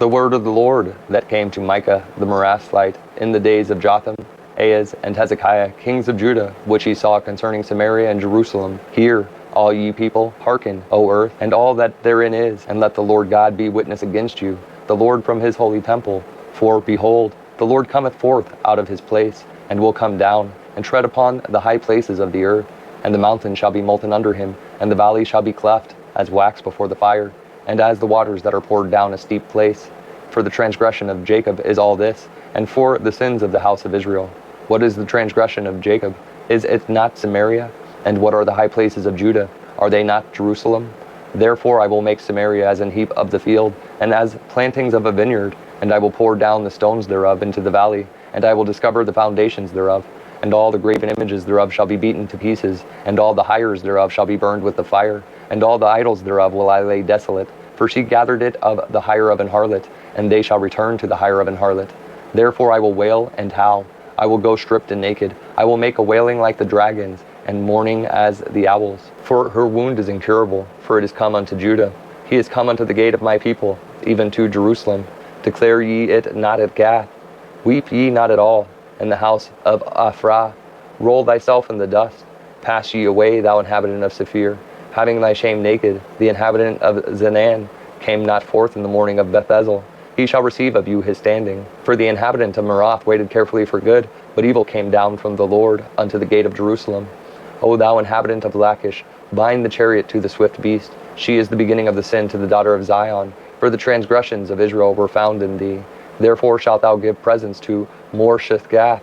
The word of the Lord that came to Micah the Meraslite in the days of Jotham, Ahaz, and Hezekiah, kings of Judah, which he saw concerning Samaria and Jerusalem. Hear, all ye people, hearken, O earth, and all that therein is, and let the Lord God be witness against you, the Lord from his holy temple. For, behold, the Lord cometh forth out of his place, and will come down, and tread upon the high places of the earth. And the mountain shall be molten under him, and the valley shall be cleft, as wax before the fire, and as the waters that are poured down a steep place. For the transgression of Jacob is all this, and for the sins of the house of Israel. What is the transgression of Jacob? Is it not Samaria? And what are the high places of Judah? Are they not Jerusalem? Therefore I will make Samaria as an heap of the field, and as plantings of a vineyard, and I will pour down the stones thereof into the valley, and I will discover the foundations thereof. And all the graven images thereof shall be beaten to pieces, and all the hires thereof shall be burned with the fire, and all the idols thereof will I lay desolate. For she gathered it of the hire of an harlot, and they shall return to the hire of an harlot. Therefore I will wail and howl. I will go stripped and naked. I will make a wailing like the dragons, and mourning as the owls. For her wound is incurable, for it is come unto Judah. He is come unto the gate of my people, even to Jerusalem. Declare ye it not at Gath. Weep ye not at all, in the house of Ophrah. Roll thyself in the dust. Pass ye away, thou inhabitant of Sephir, having thy shame naked. The inhabitant of Zenan came not forth in the morning of Bethesel. He shall receive of you his standing. For the inhabitant of Merath waited carefully for good, but evil came down from the Lord unto the gate of Jerusalem. O thou inhabitant of Lachish, bind the chariot to the swift beast. She is the beginning of the sin to the daughter of Zion, for the transgressions of Israel were found in thee. Therefore shalt thou give presents to Moresheth-Gath.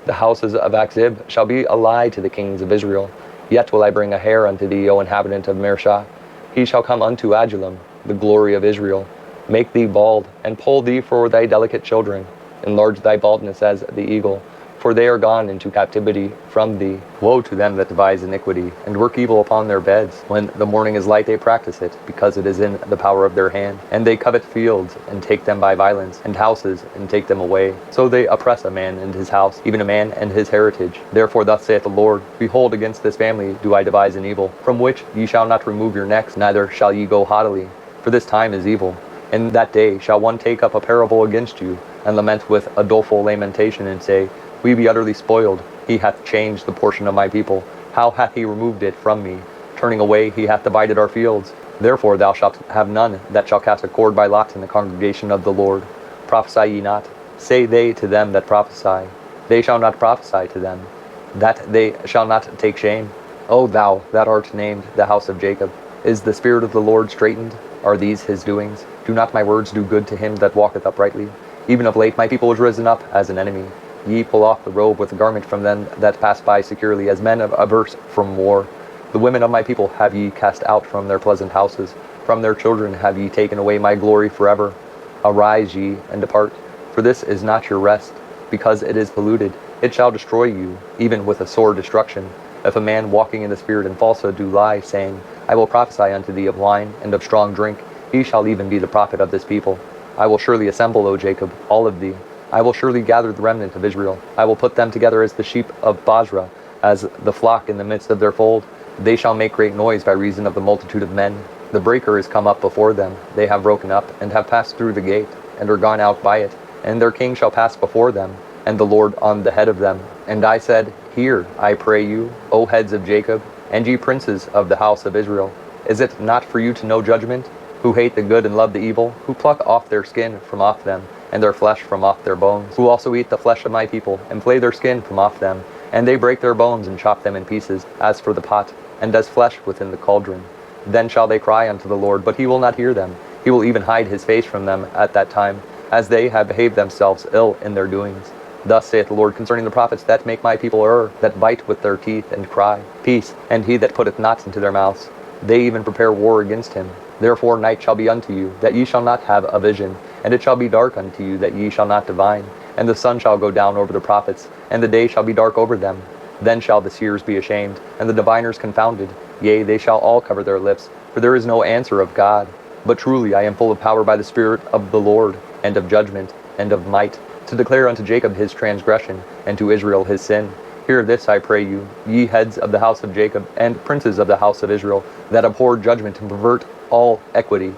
The houses of Achzib shall be a lie to the kings of Israel. Yet will I bring a hair unto thee, O inhabitant of Mareshah. He shall come unto Adullam, the glory of Israel. Make thee bald, and poll thee for thy delicate children. Enlarge thy baldness as the eagle, for they are gone into captivity from thee. Woe to them that devise iniquity, and work evil upon their beds. When the morning is light they practice it, because it is in the power of their hand. And they covet fields, and take them by violence, and houses, and take them away. So they oppress a man and his house, even a man and his heritage. Therefore thus saith the Lord, Behold, against this family do I devise an evil, from which ye shall not remove your necks, neither shall ye go haughtily. For this time is evil. In that day shall one take up a parable against you, and lament with a doleful lamentation, and say, We be utterly spoiled. He hath changed the portion of my people. How hath he removed it from me? Turning away, he hath divided our fields. Therefore thou shalt have none that shall cast a cord by lots in the congregation of the Lord. Prophesy ye not? Say they to them that prophesy. They shall not prophesy to them, that they shall not take shame. O thou that art named the house of Jacob, is the spirit of the Lord straitened? Are these his doings? Do not my words do good to him that walketh uprightly? Even of late my people is risen up as an enemy. Ye pull off the robe with a garment from them that pass by securely, as men averse from war. The women of my people have ye cast out from their pleasant houses. From their children have ye taken away my glory forever. Arise ye, and depart, for this is not your rest. Because it is polluted, it shall destroy you, even with a sore destruction. If a man walking in the spirit and falsehood do lie, saying, I will prophesy unto thee of wine and of strong drink, he shall even be the prophet of this people. I will surely assemble, O Jacob, all of thee. I will surely gather the remnant of Israel. I will put them together as the sheep of Basra, as the flock in the midst of their fold. They shall make great noise by reason of the multitude of men. The breaker is come up before them. They have broken up, and have passed through the gate, and are gone out by it. And their king shall pass before them, and the Lord on the head of them. And I said, Hear, I pray you, O heads of Jacob, and ye princes of the house of Israel. Is it not for you to know judgment? Who hate the good and love the evil, who pluck off their skin from off them, and their flesh from off their bones, who also eat the flesh of my people, and flay their skin from off them, and they break their bones and chop them in pieces, as for the pot, and as flesh within the cauldron. Then shall they cry unto the Lord, but he will not hear them. He will even hide his face from them at that time, as they have behaved themselves ill in their doings. Thus saith the Lord concerning the prophets that make my people err, that bite with their teeth and cry, Peace, and he that putteth knots into their mouths. They even prepare war against him. Therefore night shall be unto you, that ye shall not have a vision, and it shall be dark unto you, that ye shall not divine. And the sun shall go down over the prophets, and the day shall be dark over them. Then shall the seers be ashamed, and the diviners confounded. Yea, they shall all cover their lips, for there is no answer of God. But truly I am full of power by the Spirit of the Lord, and of judgment, and of might, to declare unto Jacob his transgression, and to Israel his sin. Hear this, I pray you, ye heads of the house of Jacob, and princes of the house of Israel, that abhor judgment and pervert all equity.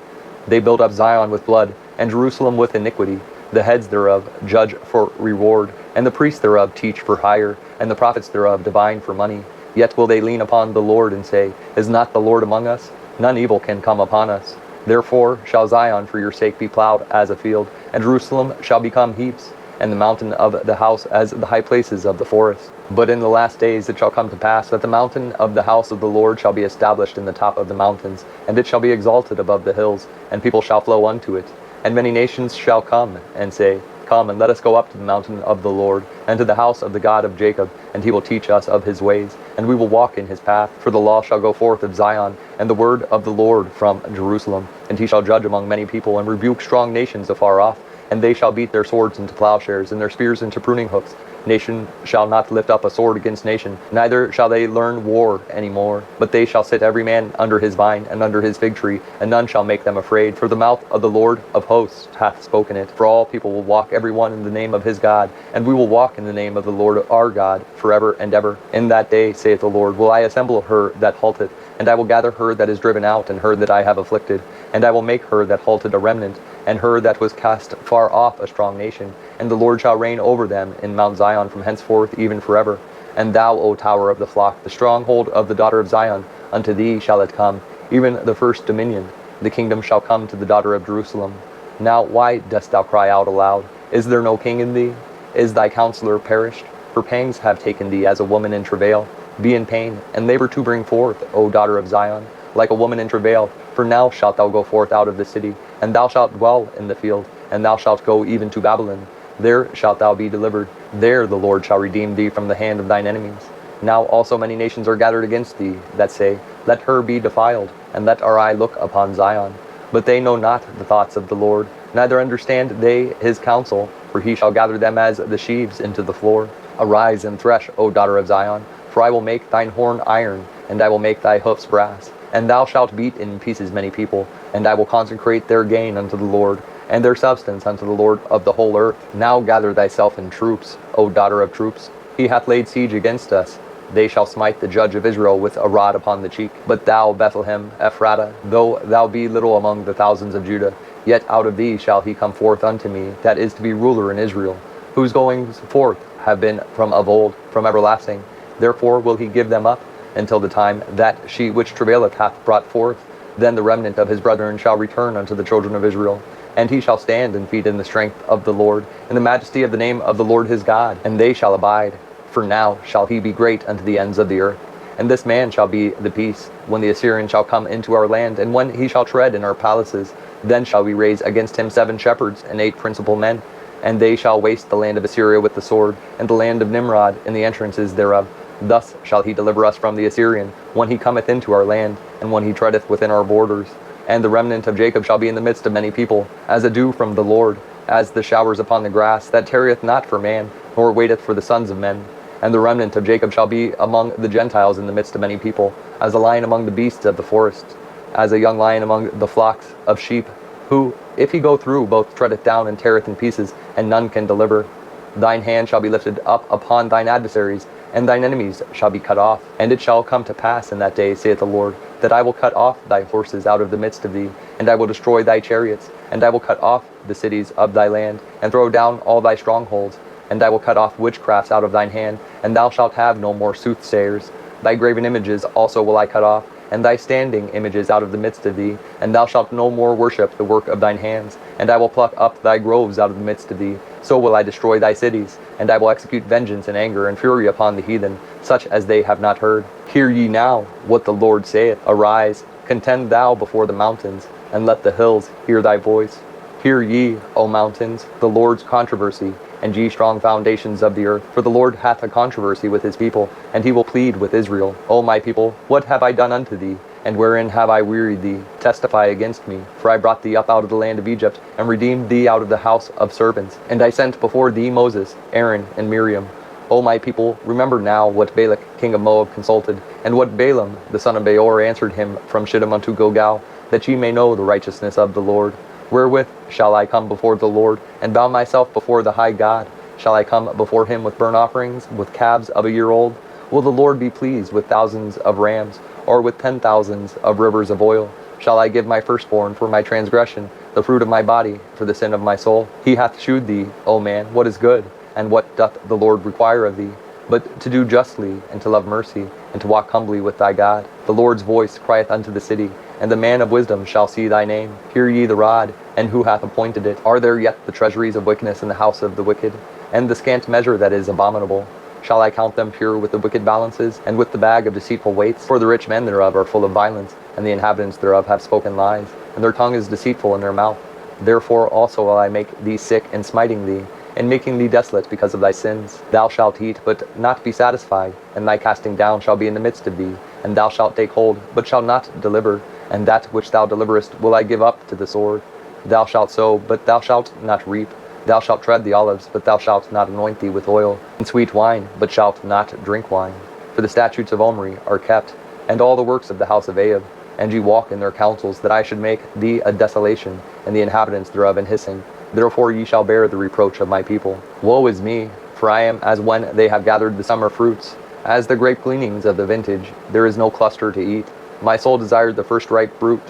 They build up Zion with blood, and Jerusalem with iniquity. The heads thereof judge for reward, and the priests thereof teach for hire, and the prophets thereof divine for money. Yet will they lean upon the Lord and say, Is not the Lord among us? None evil can come upon us. Therefore shall Zion for your sake be plowed as a field, and Jerusalem shall become heaps, and the mountain of the house as the high places of the forest. But in the last days it shall come to pass that the mountain of the house of the Lord shall be established in the top of the mountains, and it shall be exalted above the hills, and people shall flow unto it. And many nations shall come and say, Come, and let us go up to the mountain of the Lord, and to the house of the God of Jacob, and he will teach us of his ways, and we will walk in his path. For the law shall go forth of Zion, and the word of the Lord from Jerusalem. And he shall judge among many people, and rebuke strong nations afar off. And they shall beat their swords into plowshares, and their spears into pruning hooks. Nation shall not lift up a sword against nation, neither shall they learn war any more. But they shall sit every man under his vine, and under his fig tree, and none shall make them afraid. For the mouth of the Lord of hosts hath spoken it. For all people will walk every one in the name of his God, and we will walk in the name of the Lord our God, forever and ever. In that day, saith the Lord, will I assemble her that halteth, and I will gather her that is driven out, and her that I have afflicted. And I will make her that halted a remnant, and her that was cast far off a strong nation. And the Lord shall reign over them in Mount Zion from henceforth even forever. And thou, O tower of the flock, the stronghold of the daughter of Zion, unto thee shall it come, even the first dominion. The kingdom shall come to the daughter of Jerusalem. Now why dost thou cry out aloud? Is there no king in thee? Is thy counselor perished? For pangs have taken thee as a woman in travail. Be in pain, and labor to bring forth, O daughter of Zion, like a woman in travail. For now shalt thou go forth out of the city, and thou shalt dwell in the field, and thou shalt go even to Babylon. There shalt thou be delivered. There the Lord shall redeem thee from the hand of thine enemies. Now also many nations are gathered against thee, that say, Let her be defiled, and let our eye look upon Zion. But they know not the thoughts of the Lord, neither understand they his counsel, for he shall gather them as the sheaves into the floor. Arise and thresh, O daughter of Zion, for I will make thine horn iron, and I will make thy hoofs brass. And thou shalt beat in pieces many people, and I will consecrate their gain unto the Lord, and their substance unto the Lord of the whole earth. Now gather thyself in troops, O daughter of troops. He hath laid siege against us. They shall smite the judge of Israel with a rod upon the cheek. But thou, Bethlehem, Ephratah, though thou be little among the thousands of Judah, yet out of thee shall he come forth unto me, that is to be ruler in Israel, whose goings forth have been from of old, from everlasting. Therefore will he give them up, until the time that she which travaileth hath brought forth. Then the remnant of his brethren shall return unto the children of Israel. And he shall stand and feed in the strength of the Lord, in the majesty of the name of the Lord his God. And they shall abide, for now shall he be great unto the ends of the earth. And this man shall be the peace, when the Assyrian shall come into our land, and when he shall tread in our palaces. Then shall we raise against him 7 shepherds and 8 principal men. And they shall waste the land of Assyria with the sword, and the land of Nimrod in the entrances thereof. Thus shall he deliver us from the Assyrian, when he cometh into our land, and when he treadeth within our borders. And the remnant of Jacob shall be in the midst of many people, as a dew from the Lord, as the showers upon the grass, that tarrieth not for man, nor waiteth for the sons of men. And the remnant of Jacob shall be among the Gentiles in the midst of many people, as a lion among the beasts of the forest, as a young lion among the flocks of sheep, who, if he go through, both treadeth down and teareth in pieces, and none can deliver. Thine hand shall be lifted up upon thine adversaries, and thine enemies shall be cut off. And it shall come to pass in that day, saith the Lord, that I will cut off thy horses out of the midst of thee, and I will destroy thy chariots, and I will cut off the cities of thy land, and throw down all thy strongholds. And I will cut off witchcrafts out of thine hand, and thou shalt have no more soothsayers. Thy graven images also will I cut off, and thy standing images out of the midst of thee, and thou shalt no more worship the work of thine hands. And I will pluck up thy groves out of the midst of thee. So will I destroy thy cities, and I will execute vengeance and anger and fury upon the heathen, such as they have not heard. Hear ye now what the Lord saith. Arise, contend thou before the mountains, and let the hills hear thy voice. Hear ye, O mountains, the Lord's controversy, and ye strong foundations of the earth. For the Lord hath a controversy with his people, and he will plead with Israel. O my people, what have I done unto thee? And wherein have I wearied thee? Testify against me. For I brought thee up out of the land of Egypt, and redeemed thee out of the house of servants. And I sent before thee Moses, Aaron, and Miriam. O my people, remember now what Balak king of Moab consulted, and what Balaam the son of Beor answered him from Shittim unto Gilgal, that ye may know the righteousness of the Lord. Wherewith shall I come before the Lord, and bow myself before the high God? Shall I come before him with burnt offerings, with calves of a year old? Will the Lord be pleased with thousands of rams, or with 10,000s of rivers of oil? Shall I give my firstborn for my transgression, the fruit of my body for the sin of my soul? He hath shewed thee, O man, what is good, and what doth the Lord require of thee, but to do justly, and to love mercy, and to walk humbly with thy God. The Lord's voice crieth unto the city, and the man of wisdom shall see thy name. Hear ye the rod, and who hath appointed it? Are there yet the treasuries of wickedness in the house of the wicked, and the scant measure that is abominable? Shall I count them pure with the wicked balances, and with the bag of deceitful weights? For the rich men thereof are full of violence, and the inhabitants thereof have spoken lies, and their tongue is deceitful in their mouth. Therefore also will I make thee sick in smiting thee, and making thee desolate because of thy sins. Thou shalt eat, but not be satisfied, and thy casting down shall be in the midst of thee, and thou shalt take hold, but shalt not deliver, and that which thou deliverest will I give up to the sword. Thou shalt sow, but thou shalt not reap. Thou shalt tread the olives, but thou shalt not anoint thee with oil, and sweet wine, but shalt not drink wine. For the statutes of Omri are kept, and all the works of the house of Ahab, and ye walk in their counsels, that I should make thee a desolation, and the inhabitants thereof an hissing. Therefore ye shall bear the reproach of my people. Woe is me, for I am as when they have gathered the summer fruits, as the grape gleanings of the vintage. There is no cluster to eat. My soul desired the first ripe fruit.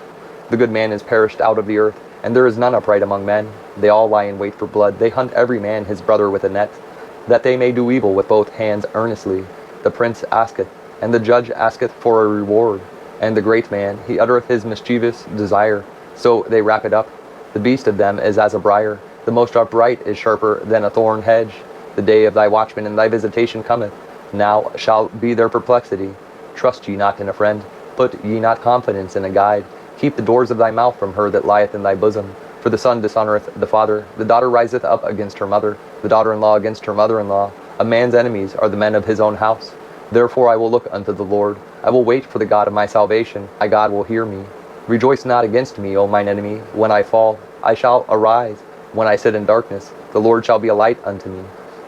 The good man is perished out of the earth, and there is none upright among men. They all lie in wait for blood. They hunt every man his brother with a net, that they may do evil with both hands earnestly. The prince asketh, and the judge asketh for a reward. And the great man, he uttereth his mischievous desire, so they wrap it up. The beast of them is as a briar. The most upright is sharper than a thorn hedge. The day of thy watchman and thy visitation cometh. Now shall be their perplexity. Trust ye not in a friend. Put ye not confidence in a guide. Keep the doors of thy mouth from her that lieth in thy bosom. For the son dishonoureth the father. The daughter riseth up against her mother. The daughter-in-law against her mother-in-law. A man's enemies are the men of his own house. Therefore I will look unto the Lord. I will wait for the God of my salvation. My God will hear me. Rejoice not against me, O mine enemy. When I fall, I shall arise. When I sit in darkness, the Lord shall be a light unto me.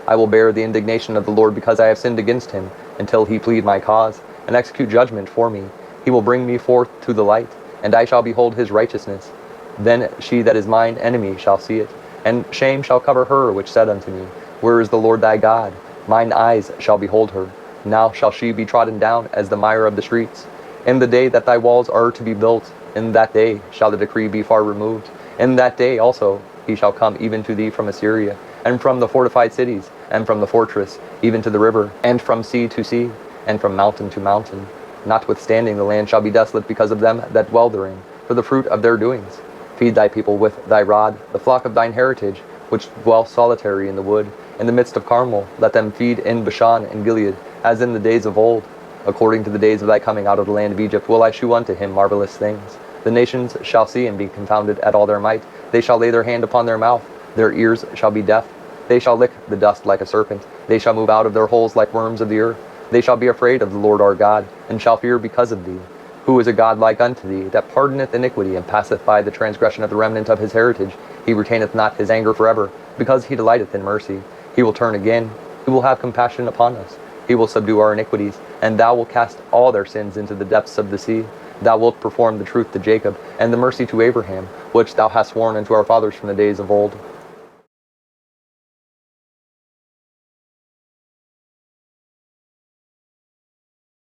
I will bear the indignation of the Lord because I have sinned against him, until he plead my cause, and execute judgment for me. He will bring me forth to the light, and I shall behold his righteousness. Then she that is mine enemy shall see it, and shame shall cover her which said unto me, Where is the Lord thy God? Mine eyes shall behold her. Now shall she be trodden down as the mire of the streets. In the day that thy walls are to be built, in that day shall the decree be far removed. In that day also he shall come even to thee from Assyria, and from the fortified cities, and from the fortress, even to the river, and from sea to sea, and from mountain to mountain. Notwithstanding the land shall be desolate because of them that dwell therein, for the fruit of their doings. Feed thy people with thy rod, the flock of thine heritage, which dwell solitary in the wood, in the midst of Carmel. Let them feed in Bashan and Gilead, as in the days of old. According to the days of thy coming out of the land of Egypt will I shew unto him marvelous things. The nations shall see and be confounded at all their might. They shall lay their hand upon their mouth. Their ears shall be deaf. They shall lick the dust like a serpent. They shall move out of their holes like worms of the earth. They shall be afraid of the Lord our God, and shall fear because of thee. Who is a God like unto thee, that pardoneth iniquity, and passeth by the transgression of the remnant of his heritage? He retaineth not his anger forever, because he delighteth in mercy. He will turn again. He will have compassion upon us. He will subdue our iniquities, and thou wilt cast all their sins into the depths of the sea. Thou wilt perform the truth to Jacob, and the mercy to Abraham, which thou hast sworn unto our fathers from the days of old.